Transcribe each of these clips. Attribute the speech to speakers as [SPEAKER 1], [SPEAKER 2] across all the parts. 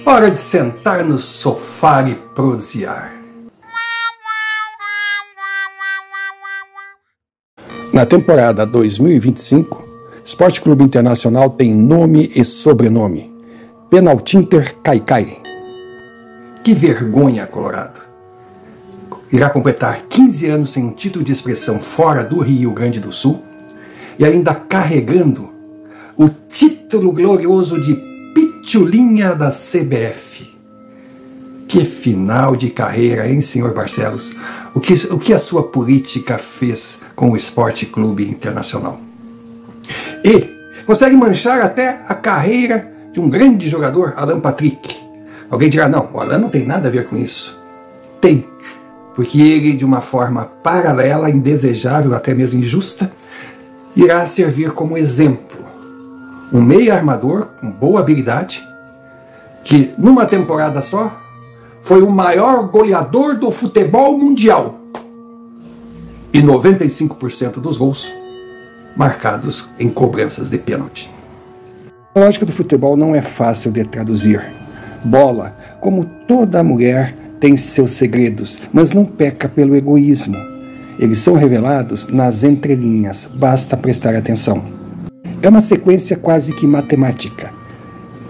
[SPEAKER 1] Hora de sentar no sofá e prosear. Na temporada 2025, Esporte Clube Internacional tem nome e sobrenome: Penaltinter Caicai. Que vergonha, Colorado! Irá completar 15 anos sem um título de expressão fora do Rio Grande do Sul e ainda carregando o título glorioso de Pitulinha da CBF. Que final de carreira, hein, senhor Barcelos? O que a sua política fez com o Esporte Clube Internacional? E consegue manchar até a carreira de um grande jogador, Alan Patrick. Alguém dirá, não, o Alan não tem nada a ver com isso. Tem, porque ele, de uma forma paralela, indesejável, até mesmo injusta, irá servir como exemplo. Um meio armador com boa habilidade, que numa temporada só foi o maior goleador do futebol mundial. E 95% dos gols marcados em cobranças de pênalti. A lógica do futebol não é fácil de traduzir. Bola, como toda mulher, tem seus segredos, mas não peca pelo egoísmo. Eles são revelados nas entrelinhas, basta prestar atenção. É uma sequência quase que matemática.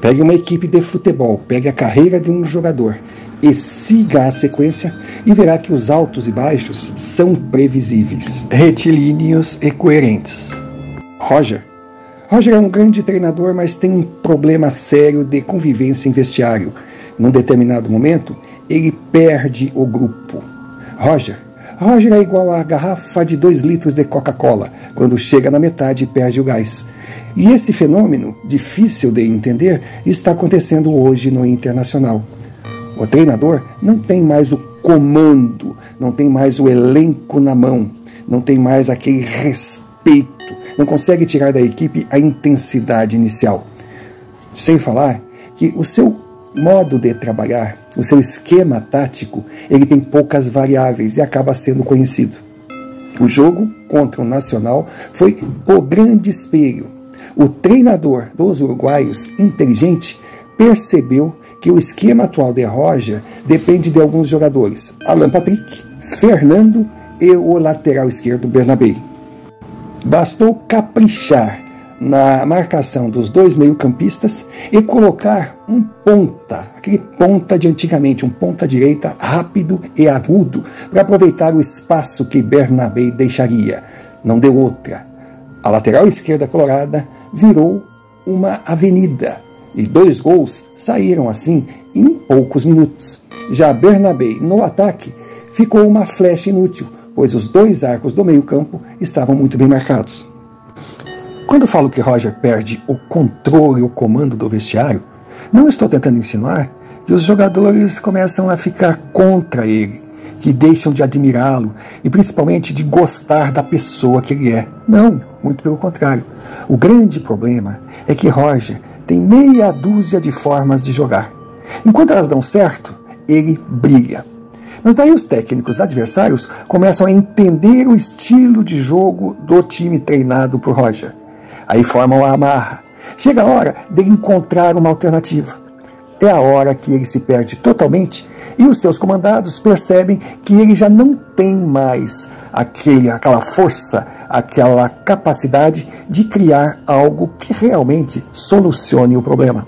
[SPEAKER 1] Pegue uma equipe de futebol, pegue a carreira de um jogador e siga a sequência e verá que os altos e baixos são previsíveis, retilíneos e coerentes. Roger é um grande treinador, mas tem um problema sério de convivência em vestiário. Num determinado momento, ele perde o grupo. Roger é igual a garrafa de 2 litros de Coca-Cola. Quando chega na metade, perde o gás. E esse fenômeno, difícil de entender, está acontecendo hoje no Internacional. O treinador não tem mais o comando, não tem mais o elenco na mão, não tem mais aquele respeito, não consegue tirar da equipe a intensidade inicial. Sem falar que o seu modo de trabalhar, o seu esquema tático, ele tem poucas variáveis e acaba sendo conhecido. O jogo contra o Nacional foi o grande espelho. O treinador dos uruguaios, inteligente, percebeu que o esquema atual de Roger depende de alguns jogadores: Alan Patrick, Fernando e o lateral esquerdo Bernabé. Bastou caprichar na marcação dos 2 meio-campistas e colocar um ponta, aquele ponta de antigamente, um ponta-direita rápido e agudo, para aproveitar o espaço que Bernabé deixaria. Não deu outra. A lateral esquerda colorada virou uma avenida e 2 gols saíram assim em poucos minutos. Já Bernabé, no ataque, ficou uma flecha inútil, pois os 2 arcos do meio-campo estavam muito bem marcados. Quando falo que Roger perde o controle e o comando do vestiário, não estou tentando insinuar que os jogadores começam a ficar contra ele, que deixam de admirá-lo e principalmente de gostar da pessoa que ele é. Não, muito pelo contrário. O grande problema é que Roger tem meia dúzia de formas de jogar. Enquanto elas dão certo, ele brilha. Mas daí os técnicos adversários começam a entender o estilo de jogo do time treinado por Roger. Aí formam a amarra. Chega a hora de encontrar uma alternativa. É a hora que ele se perde totalmente e os seus comandados percebem que ele já não tem mais aquela força, aquela capacidade de criar algo que realmente solucione o problema.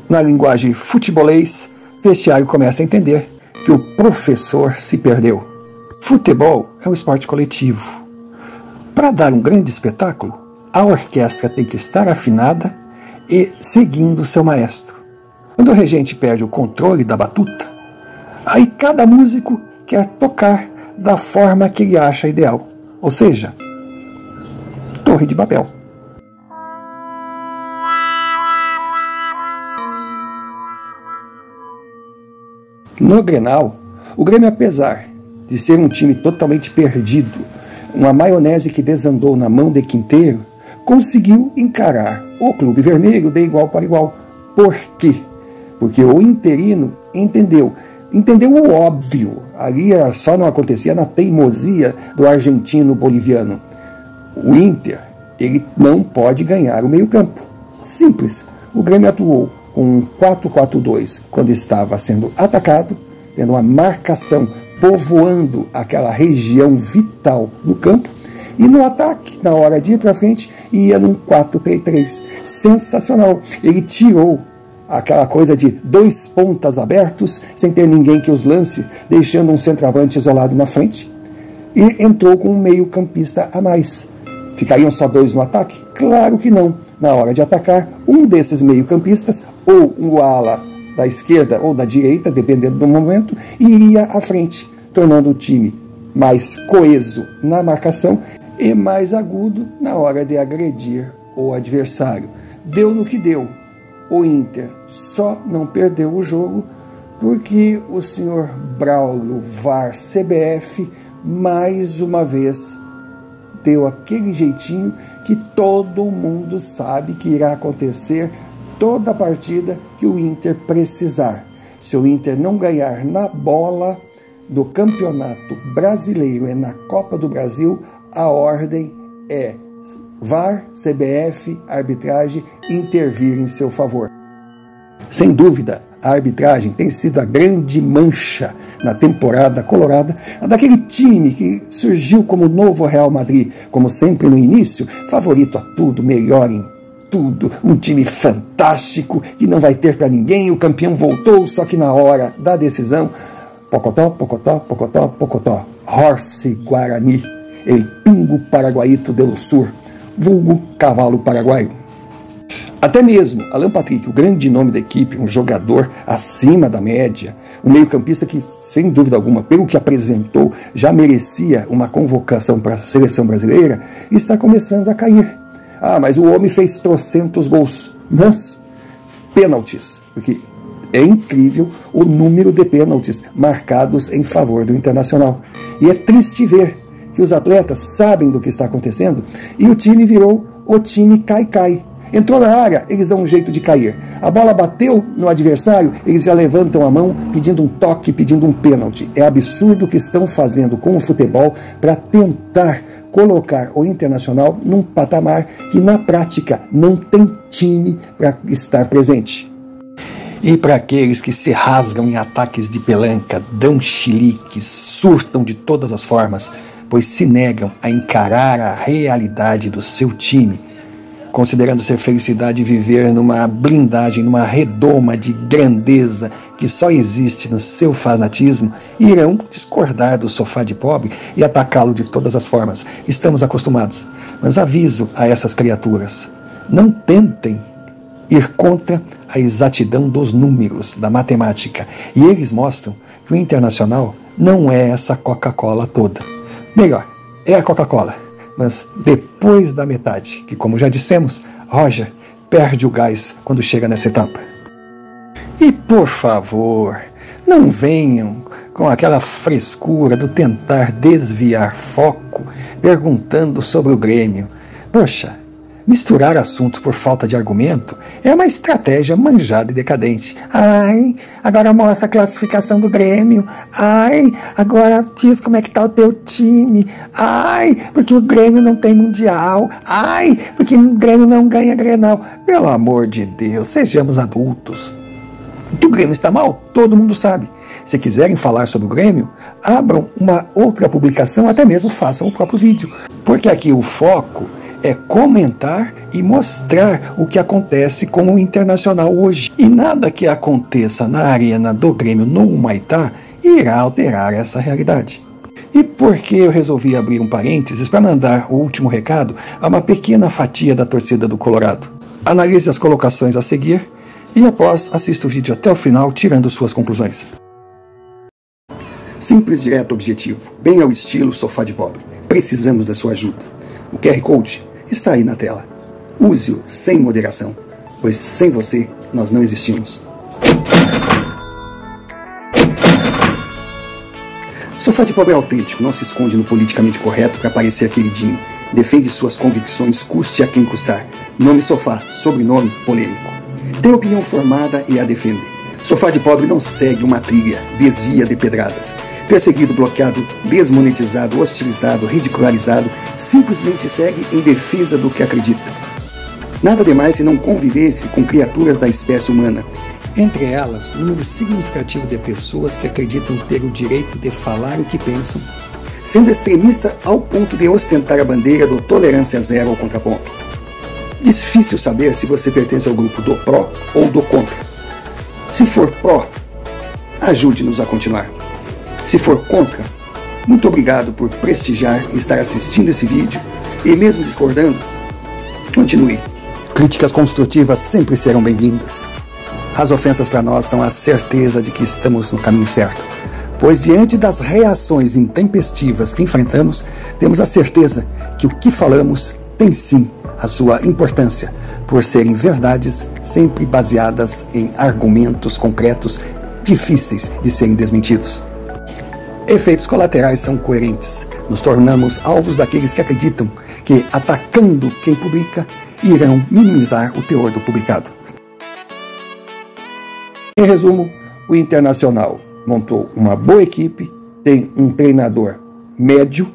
[SPEAKER 1] Na linguagem futebolês, o vestiário começa a entender que o professor se perdeu. Futebol é um esporte coletivo. Para dar um grande espetáculo, a orquestra tem que estar afinada e seguindo seu maestro. Quando o regente perde o controle da batuta, aí cada músico quer tocar da forma que ele acha ideal. Ou seja, Torre de Babel. No Grenal, o Grêmio, apesar de ser um time totalmente perdido, uma maionese que desandou na mão de Quinteiro, conseguiu encarar o Clube Vermelho de igual para igual. Por quê? Porque o interino entendeu o óbvio. Ali só não acontecia na teimosia do argentino boliviano. O Inter, ele não pode ganhar o meio-campo. Simples. O Grêmio atuou com um 4-4-2 quando estava sendo atacado, tendo uma marcação povoando aquela região vital no campo, e no ataque, na hora de ir para frente, ia num 4-3-3. Sensacional. Ele tirou aquela coisa de 2 pontas abertos, sem ter ninguém que os lance, deixando um centroavante isolado na frente, e entrou com um meio-campista a mais. Ficariam só 2 no ataque? Claro que não. Na hora de atacar, um desses meio-campistas, ou um ala da esquerda ou da direita, dependendo do momento, iria à frente, tornando o time mais coeso na marcação e mais agudo na hora de agredir o adversário. Deu no que deu. O Inter só não perdeu o jogo porque o senhor Braulio VAR CBF mais uma vez deu aquele jeitinho que todo mundo sabe que irá acontecer toda a partida que o Inter precisar. Se o Inter não ganhar na bola do Campeonato Brasileiro e na Copa do Brasil, a ordem é VAR, CBF, arbitragem intervir em seu favor. Sem dúvida, a arbitragem tem sido a grande mancha na temporada colorada, daquele time que surgiu como novo Real Madrid, como sempre no início, favorito a tudo, melhor em tudo, um time fantástico que não vai ter para ninguém, o campeão voltou, só que na hora da decisão, pocotó, pocotó, pocotó, pocotó, Horse Guarani, el Pingo Paraguaito del Sur, vulgo cavalo paraguaio. Até mesmo Alan Patrick, o grande nome da equipe, um jogador acima da média, um meio-campista que, sem dúvida alguma, pelo que apresentou, já merecia uma convocação para a seleção brasileira, está começando a cair. Ah, mas o homem fez trocentos gols, mas pênaltis, porque é incrível o número de pênaltis marcados em favor do Internacional. E é triste ver que os atletas sabem do que está acontecendo e o time virou o time cai-cai. Entrou na área, eles dão um jeito de cair. A bola bateu no adversário, eles já levantam a mão pedindo um toque, pedindo um pênalti. É absurdo o que estão fazendo com o futebol para tentar colocar o Internacional num patamar que na prática não tem time para estar presente. E para aqueles que se rasgam em ataques de pelanca, dão chiliques, surtam de todas as formas, pois se negam a encarar a realidade do seu time, considerando ser felicidade viver numa blindagem, numa redoma de grandeza que só existe no seu fanatismo, irão discordar do sofá de pobre e atacá-lo de todas as formas. Estamos acostumados, mas aviso a essas criaturas, não tentem ir contra a exatidão dos números, da matemática, e eles mostram que o Internacional não é essa Coca-Cola toda. Melhor, é a Coca-Cola, mas depois da metade, que, como já dissemos, Roger perde o gás quando chega nessa etapa. E, por favor, não venham com aquela frescura do tentar desviar foco, perguntando sobre o Grêmio. Poxa, misturar assuntos por falta de argumento é uma estratégia manjada e decadente. Ai, agora mostra a classificação do Grêmio. Ai, agora diz como é que tá o teu time. Ai, porque o Grêmio não tem Mundial. Ai, porque o Grêmio não ganha Grenal. Pelo amor de Deus, sejamos adultos. Que o Grêmio está mal, todo mundo sabe. Se quiserem falar sobre o Grêmio, abram uma outra publicação, até mesmo façam o próprio vídeo. Porque aqui o foco é comentar e mostrar o que acontece com o Internacional hoje. E nada que aconteça na arena do Grêmio no Humaitá irá alterar essa realidade. E por que eu resolvi abrir um parênteses para mandar o último recado a uma pequena fatia da torcida do Colorado? Analise as colocações a seguir e após assista o vídeo até o final, tirando suas conclusões. Simples, direto, objetivo, bem ao estilo sofá de pobre. Precisamos da sua ajuda. O QR Code está aí na tela. Use-o sem moderação, pois sem você nós não existimos. Sofá de pobre é autêntico, não se esconde no politicamente correto para parecer queridinho. Defende suas convicções, custe a quem custar. Nome sofá, sobrenome polêmico. Tem opinião formada e a defende. Sofá de pobre não segue uma trilha, desvia de pedradas. Perseguido, bloqueado, desmonetizado, hostilizado, ridicularizado, simplesmente segue em defesa do que acredita. Nada demais se não convivesse com criaturas da espécie humana. Entre elas, um número significativo de pessoas que acreditam ter o direito de falar o que pensam, sendo extremista ao ponto de ostentar a bandeira do tolerância zero ao contraponto. Difícil saber se você pertence ao grupo do pró ou do contra. Se for pró, ajude-nos a continuar. Se for contra, muito obrigado por prestigiar e estar assistindo esse vídeo e mesmo discordando, continue. Críticas construtivas sempre serão bem-vindas. As ofensas para nós são a certeza de que estamos no caminho certo, pois diante das reações intempestivas que enfrentamos, temos a certeza que o que falamos tem sim a sua importância, por serem verdades sempre baseadas em argumentos concretos difíceis de serem desmentidos. Efeitos colaterais são coerentes. Nos tornamos alvos daqueles que acreditam que, atacando quem publica, irão minimizar o teor do publicado. Em resumo, o Internacional montou uma boa equipe, tem um treinador médio,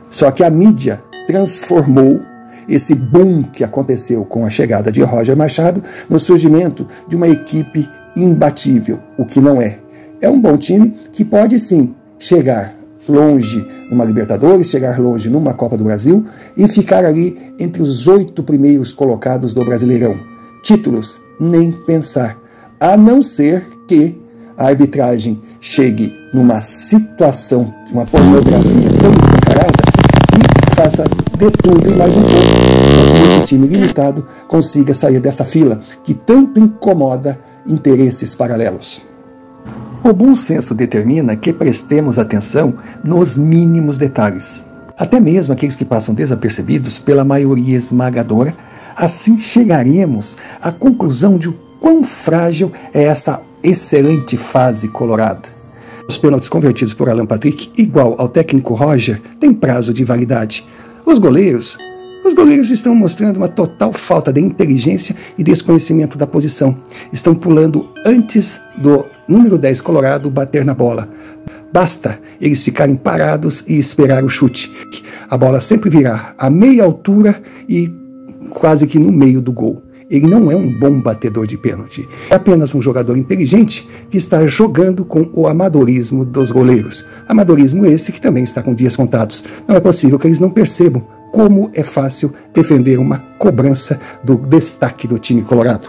[SPEAKER 1] só que a mídia transformou esse boom que aconteceu com a chegada de Roger Machado no surgimento de uma equipe imbatível, o que não é. É um bom time que pode sim chegar longe numa Libertadores, chegar longe numa Copa do Brasil e ficar ali entre os 8 primeiros colocados do Brasileirão. Títulos, nem pensar, a não ser que a arbitragem chegue numa situação de uma pornografia tão escancarada que faça de tudo e mais um pouco para que esse time limitado consiga sair dessa fila que tanto incomoda interesses paralelos. O bom senso determina que prestemos atenção nos mínimos detalhes, até mesmo aqueles que passam desapercebidos pela maioria esmagadora. Assim chegaremos à conclusão de o quão frágil é essa excelente fase colorada. Os pênaltis convertidos por Alan Patrick, igual ao técnico Roger, têm prazo de validade. Os goleiros estão mostrando uma total falta de inteligência e desconhecimento da posição. Estão pulando antes do número 10 colorado bater na bola. Basta eles ficarem parados e esperar o chute. A bola sempre virá a meia altura e quase que no meio do gol. Ele não é um bom batedor de pênalti. É apenas um jogador inteligente que está jogando com o amadorismo dos goleiros. Amadorismo esse que também está com dias contados. Não é possível que eles não percebam como é fácil defender uma cobrança do destaque do time colorado.